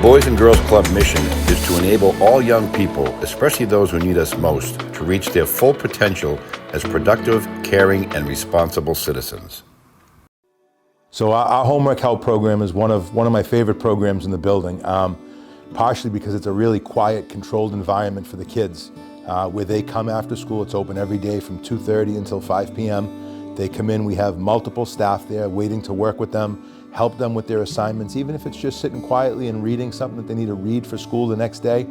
Boys and Girls Club mission is to enable all young people, especially those who need us most, to reach their full potential as productive, caring, and responsible citizens. So our homework help program is one of my favorite programs in the building, partially because it's a really quiet, controlled environment for the kids, where they come after school. It's open every day from 2:30 until 5 p.m. They come in, we have multiple staff there waiting to work with them, help them with their assignments, even if it's just sitting quietly and reading something that they need to read for school the next day.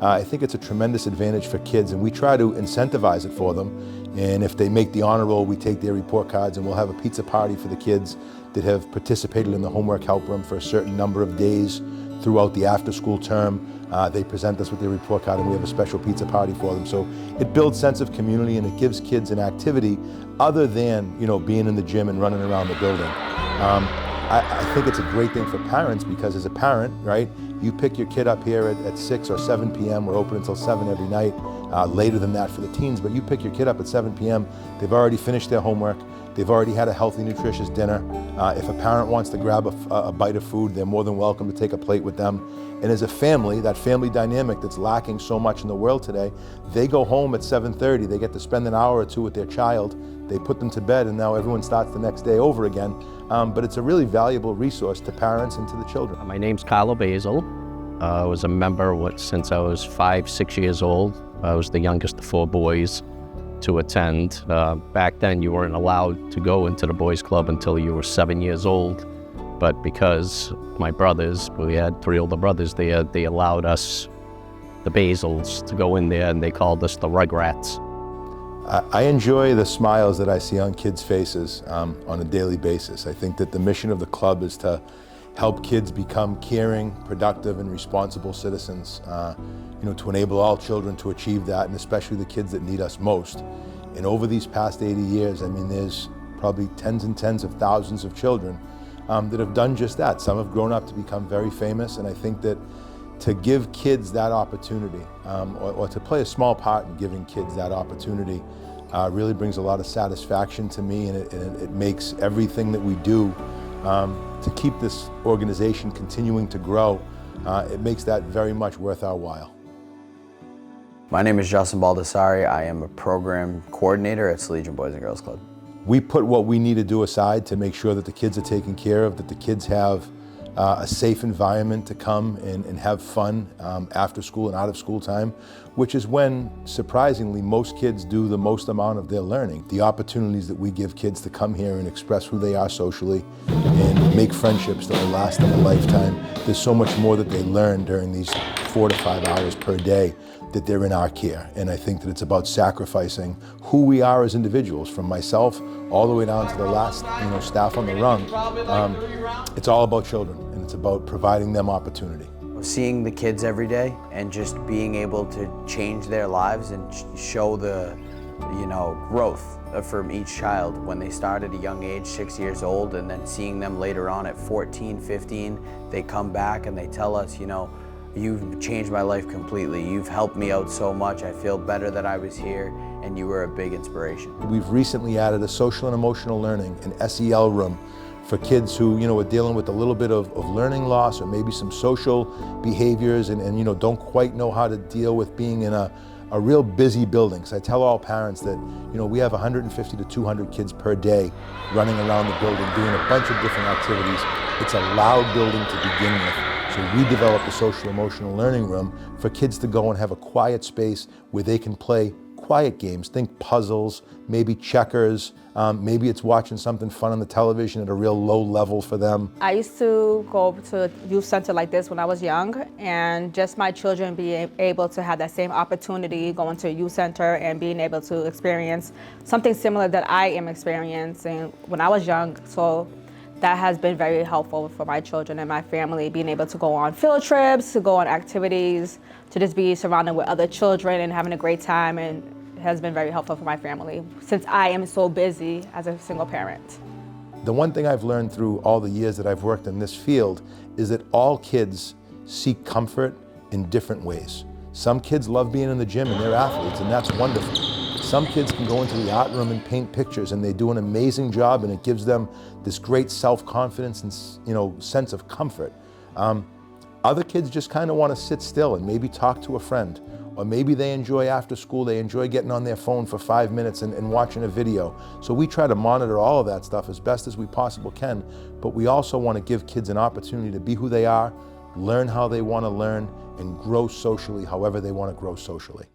I think it's a tremendous advantage for kids, and we try to incentivize it for them. And if they make the honor roll, we take their report cards and we'll have a pizza party for the kids that have participated in the homework help room for a certain number of days throughout the after-school term. They present us with their report card and we have a special pizza party for them. So it builds sense of community and it gives kids an activity other than, being in the gym and running around the building. I think it's a great thing for parents because as a parent, right, you pick your kid up here at 6 or 7 p.m. We're open until 7 every night, later than that for the teens, but you pick your kid up at 7 p.m. They've already finished their homework. They've already had a healthy, nutritious dinner. If a parent wants to grab a bite of food, they're more than welcome to take a plate with them. And as a family, that family dynamic that's lacking so much in the world today, they go home at 7:30, they get to spend an hour or two with their child, they put them to bed, and now everyone starts the next day over again. But it's a really valuable resource to parents and to the children. My name's Carlo Basil. I was a member since I was 5, 6 years old. I was the youngest of 4 boys to attend. Back then you weren't allowed to go into the boys club until you were 7 years old. But because my brothers, we had 3 older brothers there, they allowed us, the Basils, to go in there and they called us the Rugrats. I enjoy the smiles that I see on kids' faces on a daily basis. I think that the mission of the club is to help kids become caring, productive, and responsible citizens, to enable all children to achieve that, and especially the kids that need us most. And over these past 80 years, there's probably tens and tens of thousands of children that have done just that. Some have grown up to become very famous, and I think that to give kids that opportunity, or to play a small part in giving kids that opportunity, really brings a lot of satisfaction to me, and it makes everything that we do to keep this organization continuing to grow, it makes that very much worth our while. My name is Justin Baldassari. I am a program coordinator at Salesian Boys and Girls Club. We put what we need to do aside to make sure that the kids are taken care of, that the kids have a safe environment to come and have fun after school and out of school time, which is when, surprisingly, most kids do the most amount of their learning. The opportunities that we give kids to come here and express who they are socially and make friendships that will last them a lifetime. There's so much more that they learn during these 4 to 5 hours per day that they're in our care. And I think that it's about sacrificing who we are as individuals, from myself all the way down to the last staff on the rung. It's all about children, and it's about providing them opportunity. Seeing the kids every day and just being able to change their lives and show the growth from each child when they start at a young age, 6 years old, and then seeing them later on at 14, 15, they come back and they tell us, you've changed my life completely. You've helped me out so much. I feel better that I was here, and you were a big inspiration. We've recently added a social and emotional learning, an SEL room, for kids who are dealing with a little bit of learning loss or maybe some social behaviors and don't quite know how to deal with being in a real busy building. So I tell all parents that we have 150 to 200 kids per day running around the building doing a bunch of different activities. It's a loud building to begin with. So we developed a social emotional learning room for kids to go and have a quiet space where they can play quiet games. Think puzzles, maybe checkers, maybe it's watching something fun on the television at a real low level for them. I used to go to a youth center like this when I was young, and just my children being able to have that same opportunity going to a youth center and being able to experience something similar that I am experiencing when I was young. So that has been very helpful for my children and my family, being able to go on field trips, to go on activities, to just be surrounded with other children and having a great time, and it has been very helpful for my family since I am so busy as a single parent. The one thing I've learned through all the years that I've worked in this field is that all kids seek comfort in different ways. Some kids love being in the gym and they're athletes, and that's wonderful. Some kids can go into the art room and paint pictures, and they do an amazing job, and it gives them this great self-confidence and sense of comfort. Other kids just kind of want to sit still and maybe talk to a friend. Or maybe they enjoy after school, they enjoy getting on their phone for 5 minutes and watching a video. So we try to monitor all of that stuff as best as we possibly can, but we also want to give kids an opportunity to be who they are, learn how they want to learn, and grow socially however they want to grow socially.